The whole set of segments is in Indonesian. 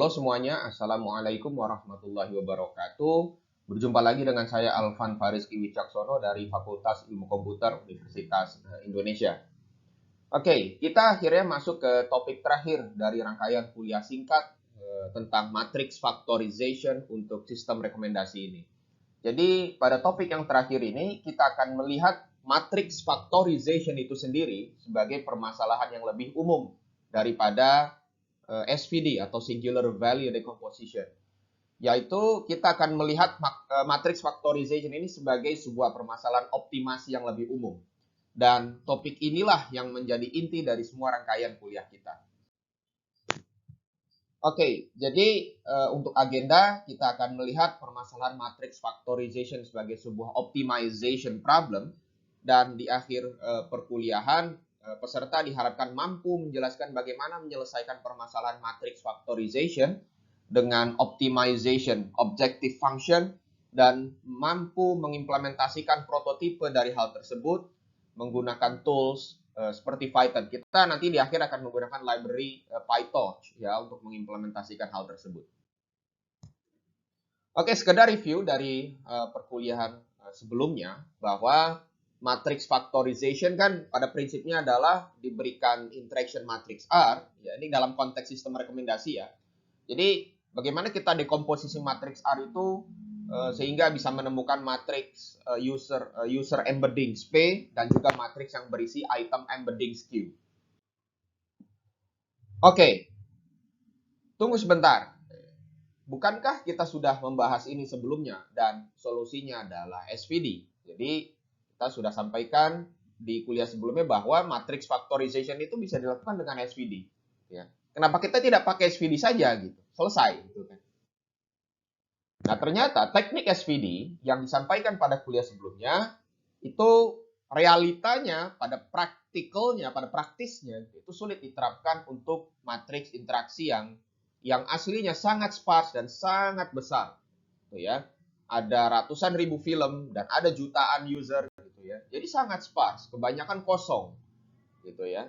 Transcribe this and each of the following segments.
Halo semuanya, Assalamualaikum warahmatullahi wabarakatuh. Berjumpa lagi dengan saya Alvan Fariski Wicaksono dari Fakultas Ilmu Komputer Universitas Indonesia. Oke, kita akhirnya masuk ke topik terakhir dari rangkaian kuliah singkat tentang matrix factorization untuk sistem rekomendasi ini. Jadi pada topik yang terakhir ini kita akan melihat matrix factorization itu sendiri sebagai permasalahan yang lebih umum daripada SVD atau Singular Value Decomposition. Yaitu kita akan melihat matrix factorization ini sebagai sebuah permasalahan optimasi yang lebih umum. Dan topik inilah yang menjadi inti dari semua rangkaian kuliah kita. Oke, jadi untuk agenda kita akan melihat permasalahan matrix factorization sebagai sebuah optimization problem. Dan di akhir perkuliahan, peserta diharapkan mampu menjelaskan bagaimana menyelesaikan permasalahan matrix factorization dengan optimization objective function dan mampu mengimplementasikan prototipe dari hal tersebut menggunakan tools seperti Python. Kita nanti di akhir akan menggunakan library PyTorch ya untuk mengimplementasikan hal tersebut. Oke, sekedar review dari perkuliahan sebelumnya bahwa matrix factorization kan pada prinsipnya adalah diberikan interaction matrix R, ya ini dalam konteks sistem rekomendasi ya. Jadi bagaimana kita dekomposisi matrix R itu sehingga bisa menemukan matrix user embedding P dan juga matrix yang berisi item embedding Q. Oke, tunggu sebentar. Bukankah kita sudah membahas ini sebelumnya dan solusinya adalah SVD? Jadi kita sudah sampaikan di kuliah sebelumnya bahwa matrix factorization itu bisa dilakukan dengan SVD. Ya. Kenapa kita tidak pakai SVD saja gitu? Selesai. Gitu kan. Nah ternyata teknik SVD yang disampaikan pada kuliah sebelumnya itu realitanya pada praktikalnya, pada praktisnya itu sulit diterapkan untuk matriks interaksi yang aslinya sangat sparse dan sangat besar, gitu ya. Ada ratusan ribu film dan ada jutaan user, gitu ya. Jadi sangat sparse, kebanyakan kosong, gitu ya.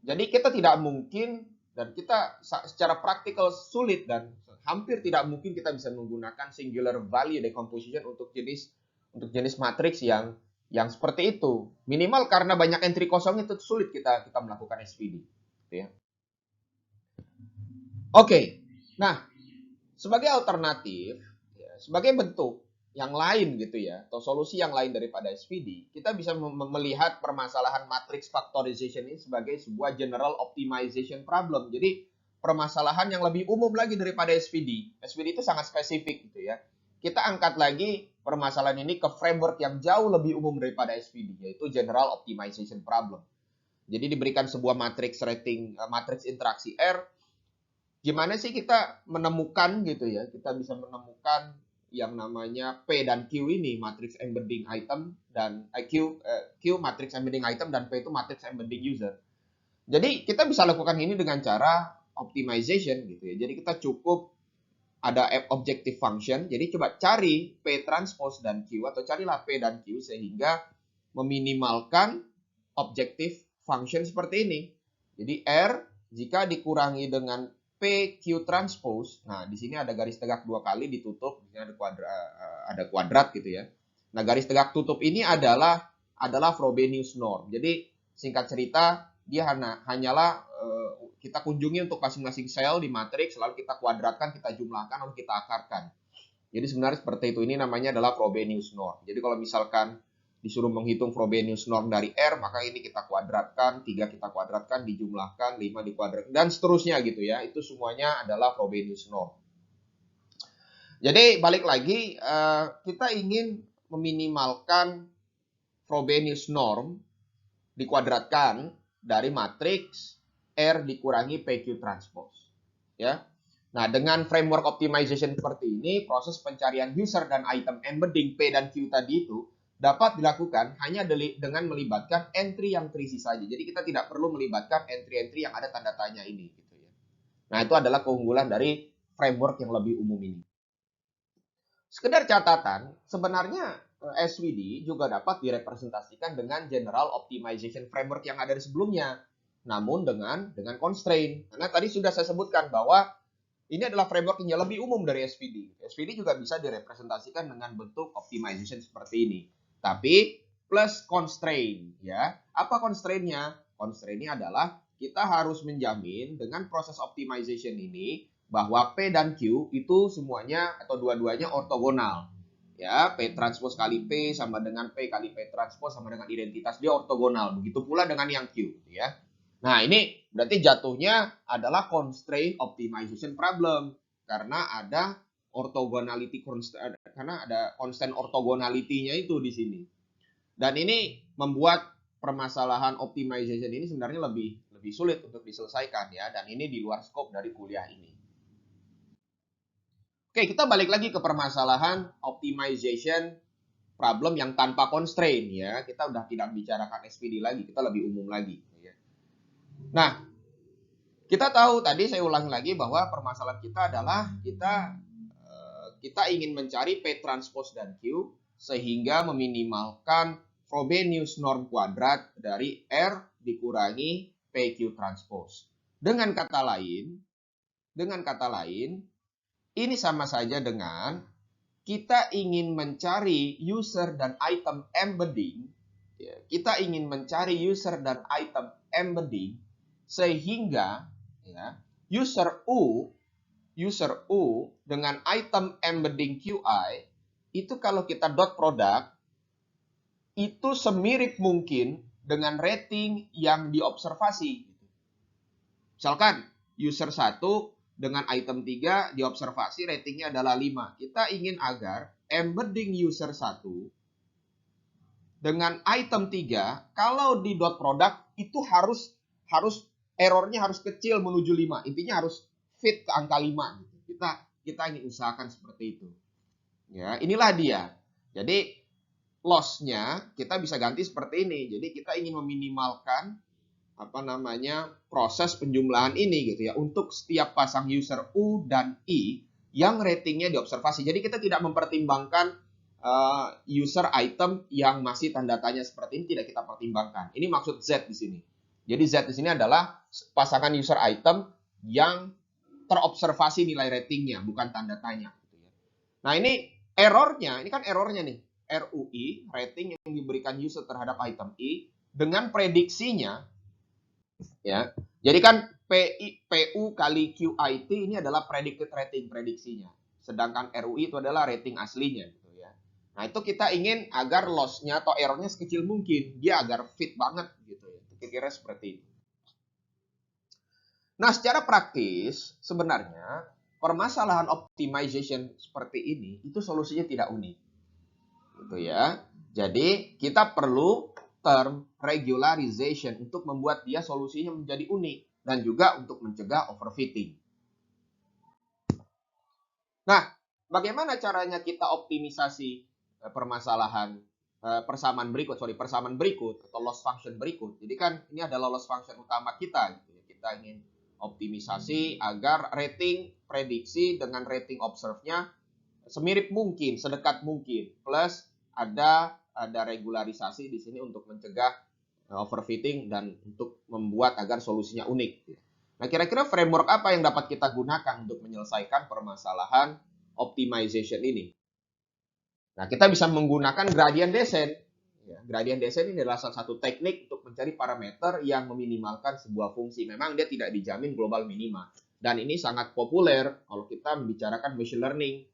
Jadi kita tidak mungkin dan kita secara praktikal sulit dan hampir tidak mungkin kita bisa menggunakan singular value decomposition untuk jenis matriks yang seperti itu. Minimal karena banyak entry kosong itu sulit kita melakukan SVD, gitu ya. Oke, nah sebagai alternatif, ya, sebagai bentuk yang lain gitu ya, atau solusi yang lain daripada SVD, kita bisa melihat permasalahan matrix factorization ini sebagai sebuah general optimization problem. Jadi permasalahan yang lebih umum lagi daripada SVD. SVD itu sangat spesifik gitu ya. Kita angkat lagi permasalahan ini ke framework yang jauh lebih umum daripada SVD, yaitu general optimization problem. Jadi diberikan sebuah matrix rating, matrix interaksi R. Gimana sih kita menemukan gitu ya, kita bisa menemukan yang namanya P dan Q ini matrix embedding item dan Q matrix embedding item dan P itu matrix embedding user. Jadi kita bisa lakukan ini dengan cara optimization gitu ya. Jadi kita cukup ada objective function. Jadi coba cari P transpose dan Q atau carilah P dan Q sehingga meminimalkan objective function seperti ini. Jadi R jika dikurangi dengan PQ transpose, nah di sini ada garis tegak dua kali ditutup, di sini ada kuadrat gitu ya. Nah garis tegak tutup ini adalah Frobenius norm. Jadi singkat cerita dia hanyalah kita kunjungi untuk masing-masing sel di matriks, lalu kita kuadratkan, kita jumlahkan, lalu kita akarkan. Jadi sebenarnya seperti itu, ini namanya adalah Frobenius norm. Jadi kalau misalkan disuruh menghitung Frobenius norm dari R, maka ini kita kuadratkan, 3 kita kuadratkan, dijumlahkan, 5 dikuadratkan, dan seterusnya gitu ya. Itu semuanya adalah Frobenius norm. Jadi balik lagi, kita ingin meminimalkan Frobenius norm dikuadratkan dari matriks R dikurangi PQ transpose. Ya. Nah, dengan framework optimization seperti ini, proses pencarian user dan item embedding P dan Q tadi itu dapat dilakukan hanya dengan melibatkan entry yang terisi saja. Jadi kita tidak perlu melibatkan entry-entry yang ada tanda tanya ini. Gitu ya. Nah itu adalah keunggulan dari framework yang lebih umum ini. Sekedar catatan, sebenarnya SVD juga dapat direpresentasikan dengan General Optimization Framework yang ada di sebelumnya. Namun dengan constraint. Karena tadi sudah saya sebutkan bahwa Ini adalah framework yang lebih umum dari SVD. SVD juga bisa direpresentasikan dengan bentuk optimization seperti ini. Tapi plus constraint ya. Apa constraint-nya? Constraint-nya adalah kita harus menjamin dengan proses optimization ini bahwa P dan Q itu semuanya atau dua-duanya ortogonal. Ya, P transpose kali P sama dengan P kali P transpose sama dengan identitas dia ortogonal. Begitu pula dengan yang Q ya. Nah, ini berarti jatuhnya adalah constraint optimization problem karena ada orthogonality constant, karena ada constant orthogonality-nya itu di sini. Dan ini membuat permasalahan optimization ini sebenarnya lebih sulit untuk diselesaikan ya, dan ini di luar scope dari kuliah ini. Oke, kita balik lagi ke permasalahan optimization problem yang tanpa constraint ya. Kita udah tidak bicarakan SPD lagi, kita lebih umum lagi ya. Nah, kita tahu tadi saya ulangi lagi bahwa permasalahan kita adalah kita ingin mencari P transpose dan Q sehingga meminimalkan Frobenius norm kuadrat dari R dikurangi PQ transpose. Dengan kata lain, ini sama saja dengan kita ingin mencari user dan item embedding. Kita ingin mencari user dan item embedding sehingga ya, user U dengan item embedding QI itu kalau kita dot product itu semirip mungkin dengan rating yang diobservasi. Misalkan user 1 dengan item 3 diobservasi ratingnya adalah 5. Kita ingin agar embedding user 1 dengan item 3 kalau di dot product itu harus errornya harus kecil menuju 5. Intinya harus fit ke angka 5 gitu. Kita ingin usahakan seperti itu. Ya, inilah dia. Jadi loss-nya kita bisa ganti seperti ini. Jadi kita ingin meminimalkan proses penjumlahan ini gitu ya untuk setiap pasang user U dan I yang ratingnya diobservasi. Jadi kita tidak mempertimbangkan user item yang masih tanda tanya seperti ini, tidak kita pertimbangkan. Ini maksud Z di sini. Jadi Z di sini adalah pasangan user item yang terobservasi nilai ratingnya, bukan tanda tanya. Nah ini errornya, ini kan errornya nih. RUI, rating yang diberikan user terhadap item I, dengan prediksinya ya. Jadi kan PU kali QIT ini adalah predicted rating prediksinya. Sedangkan RUI itu adalah rating aslinya gitu ya. Nah, itu kita ingin agar loss-nya atau error-nya sekecil mungkin, dia agar fit banget gitu ya. Kira-kira seperti itu. Nah, secara praktis sebenarnya permasalahan optimization seperti ini itu solusinya tidak unik. Gitu ya. Jadi, kita perlu term regularization untuk membuat dia solusinya menjadi unik dan juga untuk mencegah overfitting. Nah, bagaimana caranya kita optimisasi permasalahan persamaan berikut atau loss function berikut. Jadi kan ini adalah loss function utama kita gitu ya. Kita ingin optimisasi agar rating prediksi dengan rating observe-nya semirip mungkin, sedekat mungkin, plus ada regularisasi di sini untuk mencegah overfitting dan untuk membuat agar solusinya unik. Nah, kira-kira framework apa yang dapat kita gunakan untuk menyelesaikan permasalahan optimization ini? Nah, kita bisa menggunakan gradient descent. Gradient descent ini adalah salah satu teknik untuk mencari parameter yang meminimalkan sebuah fungsi. Memang dia tidak dijamin global minima. Dan ini sangat populer kalau kita membicarakan machine learning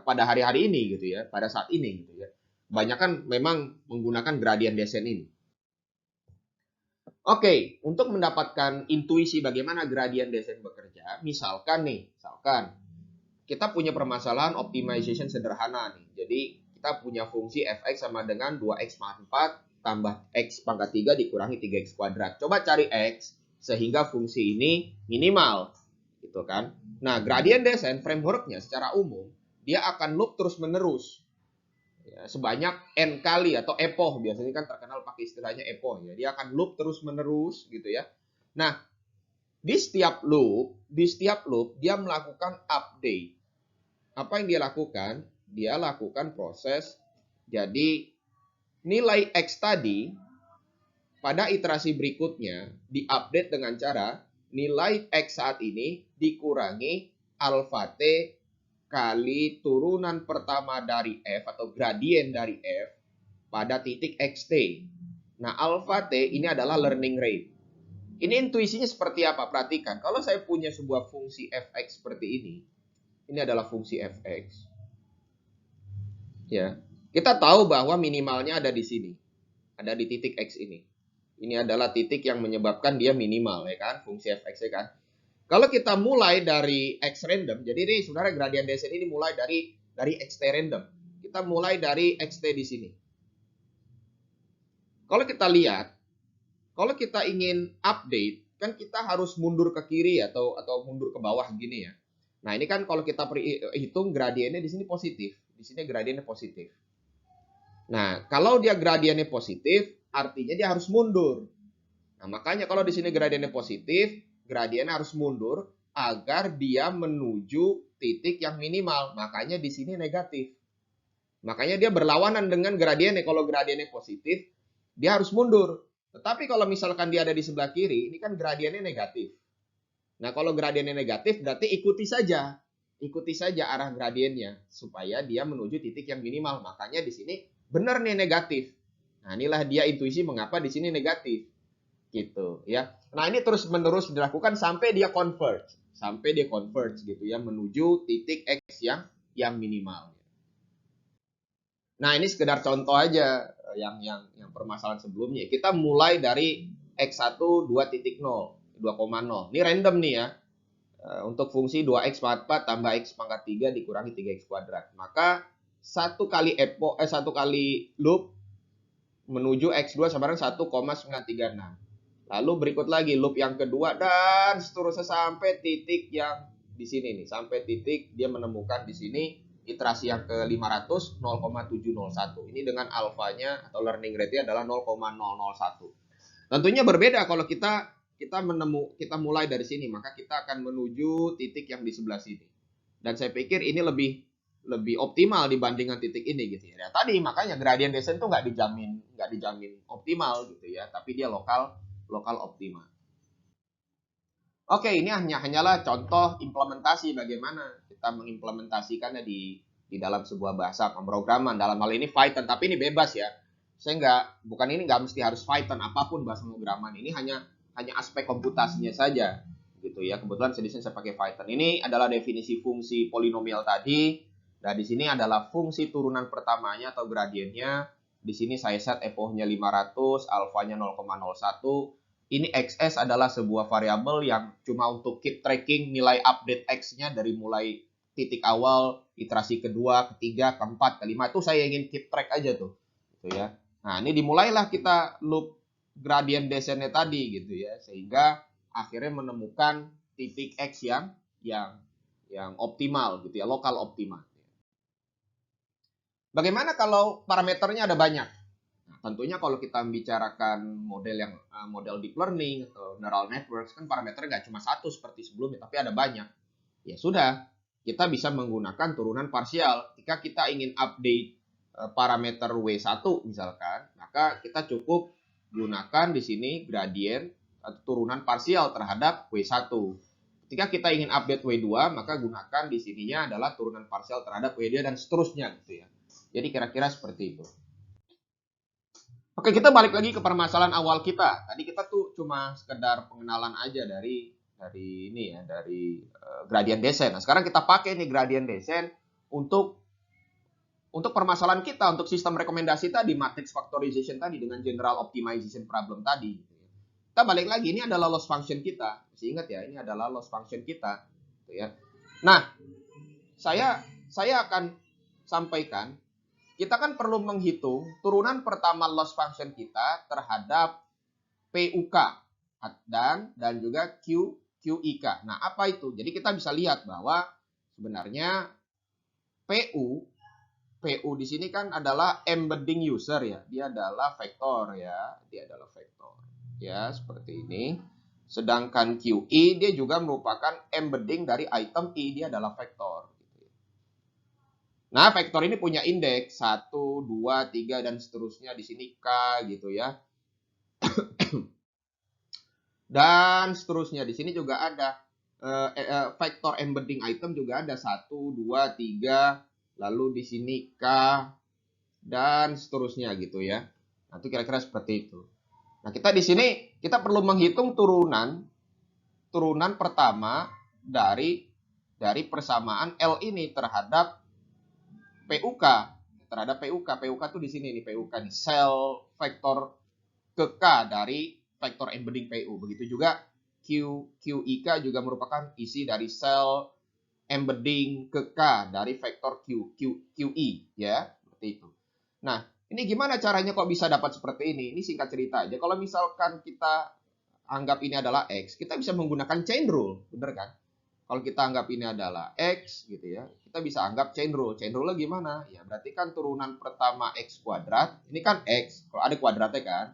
pada hari-hari ini gitu ya, pada saat ini gitu ya. Banyak kan memang menggunakan gradient descent ini. Oke, untuk mendapatkan intuisi bagaimana gradient descent bekerja, misalkan kita punya permasalahan optimization sederhana nih. Jadi kita punya fungsi fx sama dengan 2x pangkat 4 tambah x pangkat 3 dikurangi 3x kuadrat. Coba cari x sehingga fungsi ini minimal. Gitu kan. Nah, gradient descent framework-nya secara umum dia akan loop terus-menerus. Ya, sebanyak n kali atau epoch, biasanya kan terkenal pakai istilahnya epoch ya. Dia akan loop terus-menerus gitu ya. Nah, di setiap loop dia melakukan update. Apa yang dia lakukan? Dia lakukan proses jadi nilai x tadi pada iterasi berikutnya diupdate dengan cara nilai X saat ini dikurangi alfa T kali turunan pertama dari F atau gradien dari F pada titik XT. Nah, alfa T ini adalah learning rate. Ini intuisinya seperti apa? Perhatikan, kalau saya punya sebuah fungsi fx seperti ini adalah fungsi fx. Ya, kita tahu bahwa minimalnya ada di sini, ada di titik x ini. Ini adalah titik yang menyebabkan dia minimal, ya kan? Fungsi fx, ya kan? Kalau kita mulai dari x random, jadi ini sebenarnya gradient descent ini mulai dari xt random. Kita mulai dari xt di sini. Kalau kita lihat, kalau kita ingin update, kan kita harus mundur ke kiri atau mundur ke bawah gini ya. Nah, ini kan kalau kita hitung gradiennya di sini positif, di sini gradiennya positif. Nah, kalau dia gradiennya positif, artinya dia harus mundur. Nah, makanya kalau di sini gradiennya positif, gradiennya harus mundur agar dia menuju titik yang minimal. Makanya di sini negatif. Makanya dia berlawanan dengan gradiennya. Kalau gradiennya positif, dia harus mundur. Tetapi kalau misalkan dia ada di sebelah kiri, ini kan gradiennya negatif. Nah, kalau gradiennya negatif, berarti ikuti saja. Ikuti saja arah gradiennya, supaya dia menuju titik yang minimal. Makanya di sini benar nih negatif. Nah, inilah dia intuisi mengapa di sini negatif. Gitu ya. Nah, ini terus-menerus dilakukan sampai dia converge. Sampai dia converge gitu ya, menuju titik X yang minimal. Nah, ini sekedar contoh aja yang permasalahan sebelumnya. Kita mulai dari X1 2.0, 2,0. Ini random nih ya. Untuk fungsi 2x pangkat 4 tambah x pangkat 3 dikurangi 3x kuadrat. Maka satu kali loop menuju x2 sama dengan 1,936. Lalu berikut lagi loop yang kedua dan seterusnya sampai titik yang di sini nih. Sampai titik dia menemukan di sini iterasi yang ke-500 0,701. Ini dengan alfanya atau learning rate-nya adalah 0,001. Tentunya berbeda kalau kita mulai dari sini, maka kita akan menuju titik yang di sebelah sini. Dan saya pikir ini lebih optimal dibandingkan titik ini gitu ya. Tadi makanya gradient descent itu nggak dijamin optimal gitu ya, tapi dia lokal optimal. Oke, ini hanyalah contoh implementasi bagaimana kita mengimplementasikannya di dalam sebuah bahasa pemrograman. Dalam hal ini Python, tapi ini bebas ya. Saya nggak mesti harus Python, apapun bahasa pemrograman. Ini hanya aspek komputasinya saja gitu ya. Kebetulan saya pakai Python. Ini adalah definisi fungsi polinomial tadi. Dan di sini adalah fungsi turunan pertamanya atau gradiennya. Di sini saya set epochnya 500, alfanya 0,01. Ini XS adalah sebuah variabel yang cuma untuk keep tracking nilai update X-nya dari mulai titik awal, iterasi kedua, ketiga, keempat, kelima. Itu saya ingin keep track aja tuh. Gitu ya. Nah, ini dimulailah kita loop gradient descent-nya tadi gitu ya. Sehingga akhirnya menemukan titik X yang optimal gitu ya, lokal optimal. Bagaimana kalau parameternya ada banyak? Tentunya kalau kita membicarakan model deep learning atau neural networks, kan parameternya nggak cuma satu seperti sebelumnya, tapi ada banyak. Ya sudah, kita bisa menggunakan turunan parsial. Ketika kita ingin update parameter W1 misalkan, maka kita cukup gunakan di sini gradient atau turunan parsial terhadap W1. Ketika kita ingin update W2, maka gunakan di sininya adalah turunan parsial terhadap W2 dan seterusnya gitu ya. Jadi kira-kira seperti itu. Oke, kita balik lagi ke permasalahan awal kita. Tadi kita tuh cuma sekedar pengenalan aja dari gradient descent. Nah, sekarang kita pakai nih gradient descent untuk permasalahan kita, untuk sistem rekomendasi tadi, matrix factorization tadi dengan general optimization problem tadi. Kita balik lagi, ini adalah loss function kita. Masih ingat ya, ini adalah loss function kita. Nah, saya akan sampaikan. Kita kan perlu menghitung turunan pertama loss function kita terhadap PUK dan juga QIK. Nah, apa itu? Jadi kita bisa lihat bahwa sebenarnya PU di sini kan adalah embedding user ya. Dia adalah vektor ya. Ya, seperti ini. Sedangkan QI dia juga merupakan embedding dari item I, dia adalah vektor. Nah, vektor ini punya indeks 1, 2, 3 dan seterusnya, di sini K gitu ya. dan seterusnya. Di sini juga ada vektor embedding item juga ada 1, 2, 3, lalu di sini K dan seterusnya gitu ya. Nah, itu kira-kira seperti itu. Nah, kita di sini kita perlu menghitung turunan pertama dari persamaan L ini terhadap PUK. PUK tuh di sini nih, PUK nih, sel vektor ke K dari vektor embedding PU. Begitu juga QIK juga merupakan isi dari sel embedding ke K dari vektor QI ya, seperti itu. Nah, ini gimana caranya kok bisa dapat seperti ini? Ini singkat cerita aja. Kalau misalkan kita anggap ini adalah X, kita bisa menggunakan chain rule, bener kan? Kalau kita anggap ini adalah X gitu ya, kita bisa anggap chain rule. Chain rule gimana? Ya berarti kan turunan pertama X kuadrat, ini kan X, kalau ada kuadratnya kan.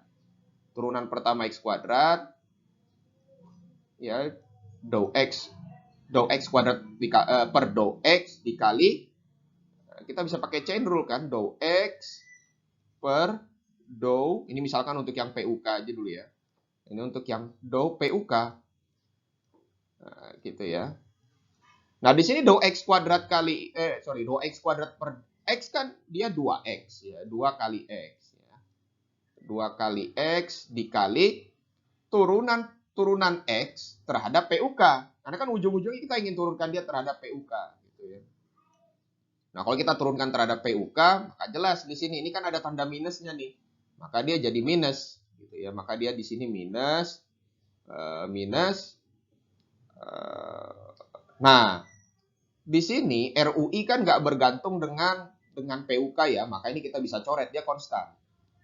Turunan pertama X kuadrat, ya dou X kuadrat per dou X dikali, kita bisa pakai chain rule kan, dou X per dou, ini misalkan untuk yang PUK aja dulu ya. Ini untuk yang dou PUK. Nah, gitu ya. Nah, di sini dou X kuadrat kali dou X kuadrat per X kan dia 2X ya, 2 kali X ya. 2 kali X dikali turunan X terhadap PUK. Karena kan ujung-ujungnya kita ingin turunkan dia terhadap PUK gitu ya. Nah, kalau kita turunkan terhadap PUK, maka jelas di sini ini kan ada tanda minusnya nih. Maka dia jadi minus gitu ya. Maka dia di sini minus nah, di sini RUI kan nggak bergantung dengan PUK ya, maka ini kita bisa coret, dia konstan.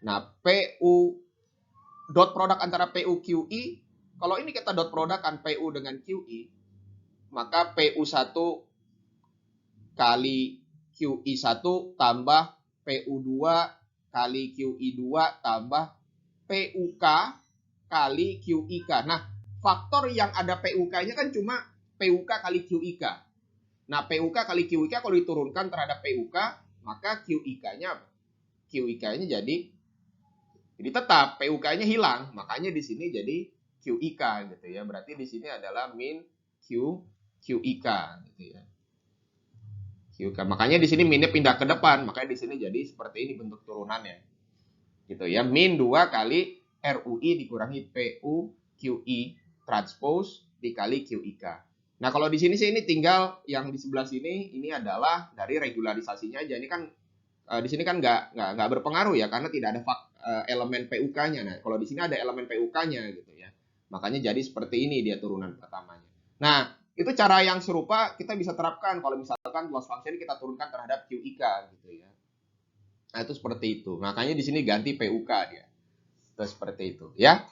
Nah, PU dot produk antara PU QI, kalau ini kita dot produk kan PU dengan QI, maka PU1 kali QI1 tambah PU2 kali QI2 tambah PUK kali QIK. Nah, faktor yang ada PUK-nya kan cuma PUK kali QIK. Nah, PUK kali QIK kalau diturunkan terhadap PUK, maka QIK-nya apa? QIK-nya jadi tetap, PUK-nya hilang. Makanya di sini jadi QIK gitu ya. Berarti di sini adalah min QIK gitu ya. QIK. Makanya di sini minnya pindah ke depan, makanya di sini jadi seperti ini bentuk turunannya. Gitu ya. Min 2 kali RUI dikurangi PU QI transpose dikali QIK. Nah, kalau di sini sih ini tinggal yang di sebelah sini ini adalah dari regularisasinya aja. Ini kan di sini kan nggak berpengaruh ya karena tidak ada elemen PUK-nya. Nah, kalau di sini ada elemen PUK-nya gitu ya. Makanya jadi seperti ini dia turunan pertamanya. Nah, itu cara yang serupa kita bisa terapkan kalau misalkan loss function kita turunkan terhadap QIK gitu ya. Nah, itu seperti itu. Makanya di sini ganti PUK dia. Itu seperti itu ya.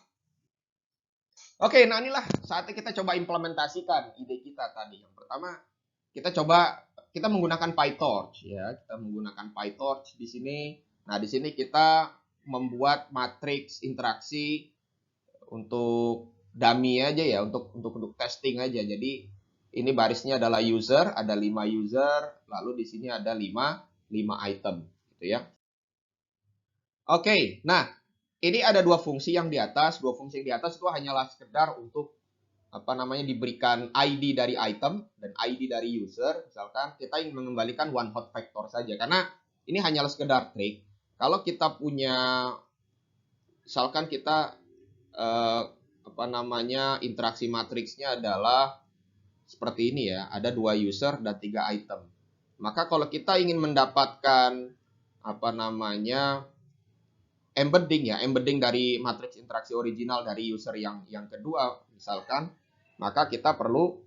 Oke, nah inilah saatnya kita coba implementasikan ide kita tadi. Yang pertama, kita menggunakan PyTorch ya. Kita menggunakan PyTorch di sini. Nah, di sini kita membuat matriks interaksi untuk dummy aja ya, untuk testing aja. Jadi ini barisnya adalah user, ada 5 user, lalu di sini ada 5 item gitu ya. Oke, nah ini ada dua fungsi yang di atas. Dua fungsi yang di atas itu hanyalah sekedar untuk diberikan ID dari item dan ID dari user. Misalkan kita ingin mengembalikan one hot vector saja karena ini hanyalah sekedar trik. Kalau kita punya misalkan kita interaksi matriksnya adalah seperti ini ya, ada 2 user dan 3 item. Maka kalau kita ingin mendapatkan embedding dari matriks interaksi original dari user yang kedua misalkan, maka kita perlu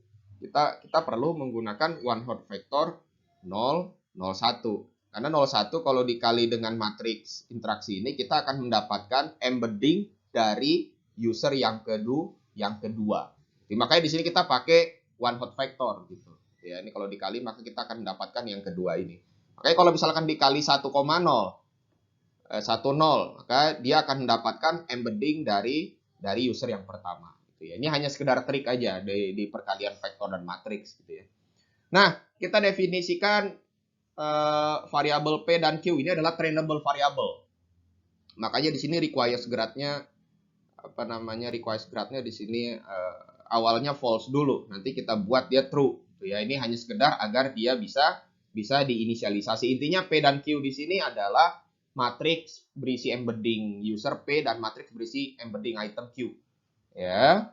menggunakan one hot vector 0 1. Karena 01 kalau dikali dengan matriks interaksi ini kita akan mendapatkan embedding dari user yang kedua. Jadi, makanya di sini kita pakai one hot vector gitu. Ya, ini kalau dikali maka kita akan mendapatkan yang kedua ini. Makanya kalau misalkan dikali 1,0 maka dia akan mendapatkan embedding dari user yang pertama gitu ya. Ini hanya sekedar trik aja di perkalian vektor dan matriks gitu ya. Nah, kita definisikan variabel P dan Q ini adalah trainable variable. Makanya di sini requires grade-nya apa namanya request grade-nya di sini awalnya false dulu, nanti kita buat dia true. Ya, ini hanya sekedar agar dia bisa diinisialisasi. Intinya P dan Q di sini adalah matriks berisi embedding user P dan matriks berisi embedding item Q. Ya.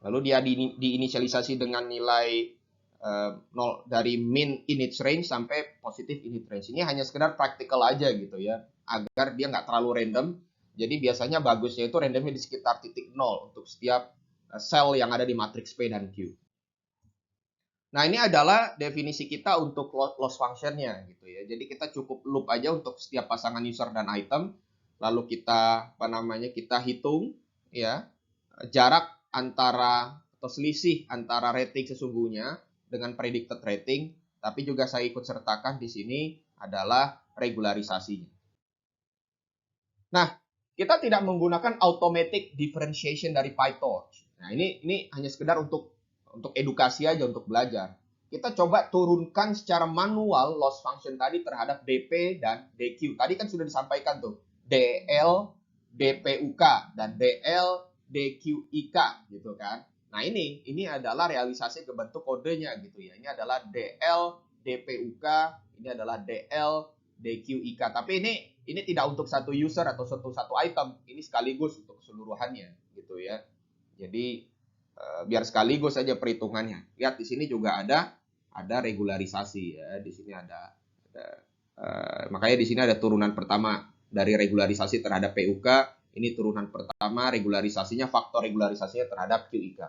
Lalu dia diinisialisasi dengan nilai 0 dari min init range sampai positif init range. Ini hanya sekedar practical aja gitu ya, agar dia nggak terlalu random. Jadi biasanya bagusnya itu randomnya di sekitar titik 0 untuk setiap sel yang ada di matriks P dan Q. Nah, ini adalah definisi kita untuk loss function-nya gitu ya. Jadi kita cukup loop aja untuk setiap pasangan user dan item. Lalu kita kita hitung ya jarak antara atau selisih antara rating sesungguhnya dengan predicted rating, tapi juga saya ikut sertakan di sini adalah regularisasinya. Nah, kita tidak menggunakan automatic differentiation dari PyTorch. Nah, ini hanya sekedar untuk edukasi aja, untuk belajar. Kita coba turunkan secara manual loss function tadi terhadap DP dan DQ. Tadi kan sudah disampaikan tuh, DL, DPUK, dan DL, DQIK gitu kan. Nah, ini adalah realisasi ke bentuk kodenya gitu ya. Ini adalah DL, DPUK, ini adalah DL, DQIK. Tapi ini tidak untuk satu user atau satu item. Ini sekaligus untuk keseluruhannya gitu ya. Jadi biar sekaligus saja perhitungannya. Lihat di sini juga ada regularisasi ya. Di sini ada makanya di sini ada turunan pertama dari regularisasi terhadap PUK. Ini turunan pertama regularisasinya, faktor regularisasinya terhadap QIK.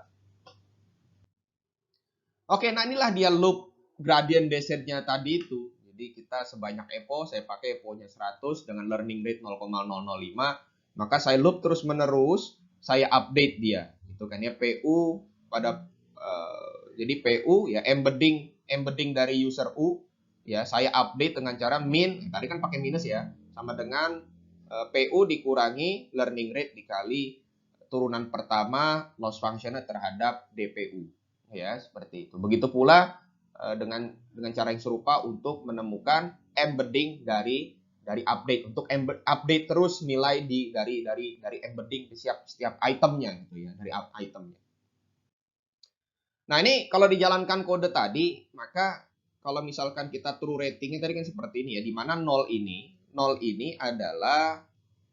Oke, nah inilah dia loop gradient descent-nya tadi itu. Jadi kita sebanyak EPO, saya pakai EPO-nya 100 dengan learning rate 0,005. Maka saya loop terus menerus, saya update dia. Itu kan ya PU pada jadi PU ya embedding dari user U ya, saya update dengan cara min, tadi kan pakai minus ya, sama dengan PU dikurangi learning rate dikali turunan pertama loss function-nya terhadap DPU. Ya, seperti itu. Begitu pula dengan cara yang serupa untuk menemukan embedding dari update, untuk update terus nilai dari embedding di setiap itemnya gitu ya, dari itemnya. Nah, ini kalau dijalankan kode tadi, maka kalau misalkan kita true ratingnya tadi kan seperti ini ya, di mana 0 ini adalah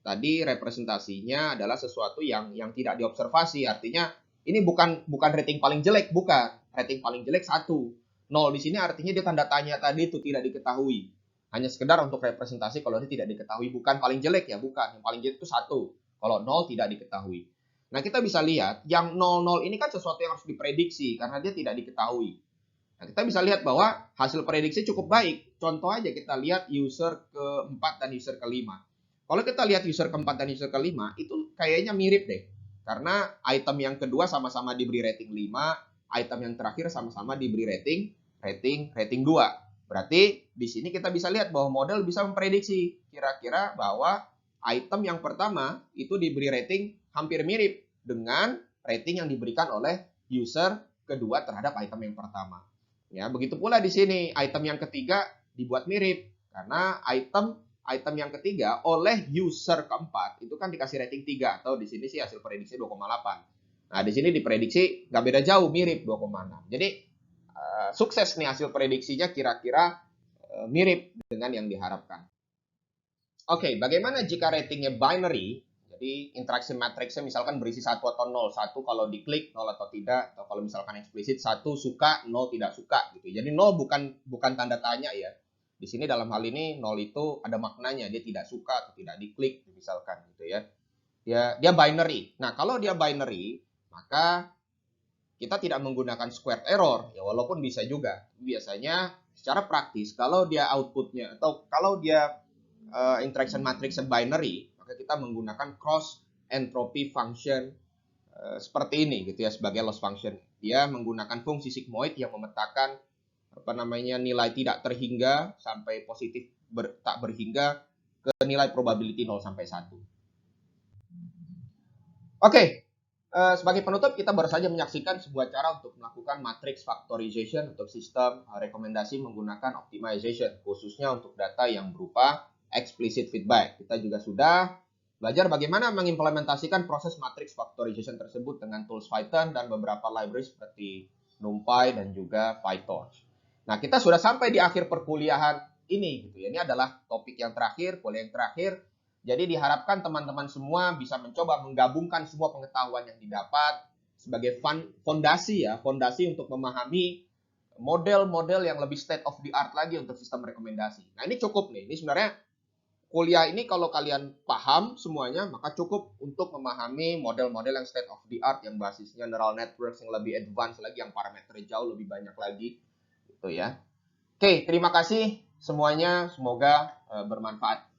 tadi representasinya adalah sesuatu yang tidak diobservasi. Artinya ini bukan rating paling jelek, bukan. Rating paling jelek 1. 0 di sini artinya dia tanda tanya tadi itu tidak diketahui. Hanya sekedar untuk representasi kalau ini tidak diketahui, bukan paling jelek ya, bukan. Yang paling jelek itu 1. Kalau 0 tidak diketahui. Nah, kita bisa lihat yang 00 ini kan sesuatu yang harus diprediksi karena dia tidak diketahui. Nah, kita bisa lihat bahwa hasil prediksi cukup baik. Contoh aja kita lihat user keempat dan user kelima. Kalau kita lihat user keempat dan user kelima, itu kayaknya mirip deh. Karena item yang kedua sama-sama diberi rating 5, item yang terakhir sama-sama diberi rating 2. Berarti di sini kita bisa lihat bahwa model bisa memprediksi kira-kira bahwa item yang pertama itu diberi rating hampir mirip dengan rating yang diberikan oleh user kedua terhadap item yang pertama. Ya, begitu pula di sini item yang ketiga dibuat mirip karena item yang ketiga oleh user keempat itu kan dikasih rating 3 atau di sini sih hasil prediksi 2,8. Nah, di sini diprediksi nggak beda jauh, mirip 2,6. Jadi sukses nih hasil prediksinya, kira-kira mirip dengan yang diharapkan. Oke, bagaimana jika ratingnya binary? Jadi interaction matrixnya misalkan berisi 1 atau 0. 1 kalau diklik, 0 atau tidak. Atau kalau misalkan eksplisit 1 suka, 0 tidak suka gitu. Jadi 0 bukan tanda tanya ya. Di sini dalam hal ini 0 itu ada maknanya, dia tidak suka atau tidak diklik misalkan gitu ya. Dia binary. Nah, kalau dia binary, maka kita tidak menggunakan squared error ya, walaupun bisa juga. Biasanya secara praktis kalau dia outputnya atau kalau dia interaction matrix binary, maka kita menggunakan cross entropy function seperti ini gitu ya sebagai loss function. Dia menggunakan fungsi sigmoid yang memetakan nilai tidak terhingga sampai positif tak berhingga ke nilai probability 0 sampai 1. Oke, sebagai penutup kita baru saja menyaksikan sebuah cara untuk melakukan matrix factorization untuk sistem rekomendasi menggunakan optimization, khususnya untuk data yang berupa explicit feedback. Kita juga sudah Belajar bagaimana mengimplementasikan proses matrix factorization tersebut dengan tools Python dan beberapa library seperti NumPy dan juga PyTorch. Nah, kita sudah sampai di akhir perkuliahan ini gitu ya. Ini adalah topik yang terakhir, kuliah yang terakhir. Jadi diharapkan teman-teman semua bisa mencoba menggabungkan semua pengetahuan yang didapat sebagai fondasi ya, fondasi untuk memahami model-model yang lebih state of the art lagi untuk sistem rekomendasi. Nah, ini cukup nih. Ini sebenarnya kuliah ini kalau kalian paham semuanya, maka cukup untuk memahami model-model yang state of the art, yang basisnya neural networks, yang lebih advance lagi, yang parameternya jauh lebih banyak lagi, gitu ya. Oke, terima kasih semuanya. Semoga bermanfaat.